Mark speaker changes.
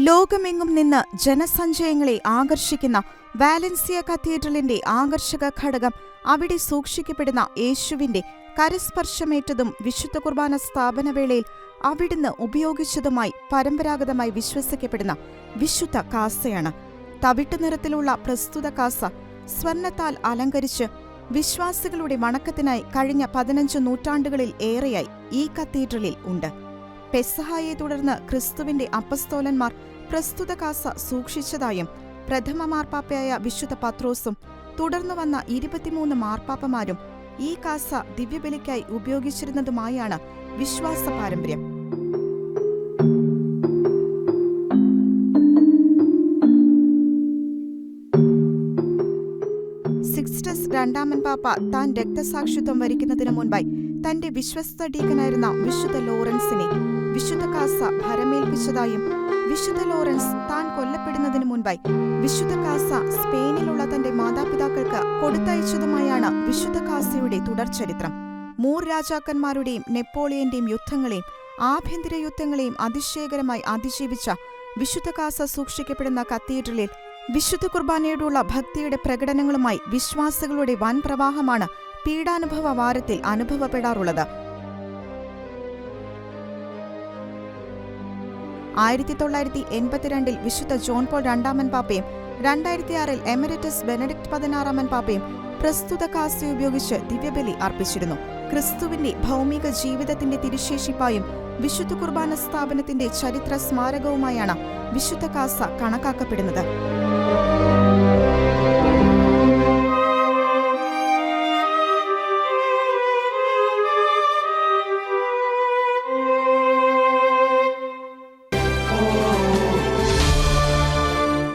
Speaker 1: ലോകമെങ്ങും നിന്ന് ജനസഞ്ചയങ്ങളെ ആകർഷിക്കുന്ന വാലൻസിയ കത്തീഡ്രലിന്റെ ആകർഷക ഘടകം അവിടെ സൂക്ഷിക്കപ്പെടുന്ന യേശുവിന്റെ കരസ്പർശമേറ്റതും വിശുദ്ധ കുർബാന സ്ഥാപനവേളയിൽ അവിടുന്ന് ഉപയോഗിച്ചതുമായി പരമ്പരാഗതമായി വിശ്വസിക്കപ്പെടുന്ന വിശുദ്ധ കാസയാണ്. തവിട്ടുനിറത്തിലുള്ള പ്രസ്തുത കാസ സ്വർണത്താൽ അലങ്കരിച്ച് വിശ്വാസികളുടെ വണക്കത്തിനായി കഴിഞ്ഞ 15 നൂറ്റാണ്ടുകളിൽ ഏറെയായി ഈ കത്തീഡ്രലിൽ ഉണ്ട്. പെസഹായെ തുടർന്ന് ക്രിസ്തുവിന്റെ അപ്പസ്തോലന്മാർ പ്രസ്തുത കാസ സൂക്ഷിച്ചതായും പ്രഥമ മാർപ്പാപ്പയായ വിശുദ്ധ പത്രോസും തുടർന്നു വന്ന 23 മാർപ്പാപ്പമാരും ഈ കാസ ദിവ്യബലിക്കായി ഉപയോഗിച്ചിരുന്നതുമായാണ് വിശ്വാസ പാരമ്പര്യം. സിക്സ്റ്റസ് രണ്ടാമൻ പാപ്പ താൻ രക്തസാക്ഷിത്വം വരിക്കുന്നതിനു മുൻപായി തന്റെ വിശ്വസ്ത ഡീക്കനായിരുന്ന വിശുദ്ധ ലോറൻസിനെ വിശുദ്ധ കാസ ഭരമേൽപ്പിച്ചതായും വിശുദ്ധ ലോറൻസ് താൻ കൊല്ലപ്പെടുന്നതിനു മുൻപായി വിശുദ്ധ കാസ സ്പെയിനിലുള്ള തന്റെ മാതാപിതാക്കൾക്ക് കൊടുത്തയച്ചതുമായാണ് വിശുദ്ധ കാസയുടെ തുടർചരിത്രം. മൂർ രാജാക്കന്മാരുടെയും നെപ്പോളിയന്റെയും യുദ്ധങ്ങളെയും ആഭ്യന്തര യുദ്ധങ്ങളെയും അതിശയകരമായി അതിജീവിച്ച വിശുദ്ധ കാസ സൂക്ഷിക്കപ്പെടുന്ന കത്തീഡ്രലിൽ വിശുദ്ധ കുർബാനയോടുള്ള ഭക്തിയുടെ പ്രകടനങ്ങളുമായി വിശ്വാസികളുടെ വൻ പ്രവാഹമാണ് പീഡാനുഭവ വാരത്തിൽ അനുഭവപ്പെടാറുള്ളത്. 1982 വിശുദ്ധ ജോൺ പോൾ രണ്ടാമൻ പാപ്പയും 2006 എമരിറ്റസ് ബെനഡിക്ട് 16 പാപ്പയും പ്രസ്തുത കാസ ഉപയോഗിച്ച് ദിവ്യബലി അർപ്പിച്ചിരുന്നു. ക്രിസ്തുവിന്റെ ഭൗമിക ജീവിതത്തിന്റെ തിരുശേഷിപ്പായും വിശുദ്ധ കുർബാന സ്ഥാപനത്തിന്റെ ചരിത്ര സ്മാരകവുമായാണ് വിശുദ്ധ കാസ കണക്കാക്കപ്പെടുന്നത്.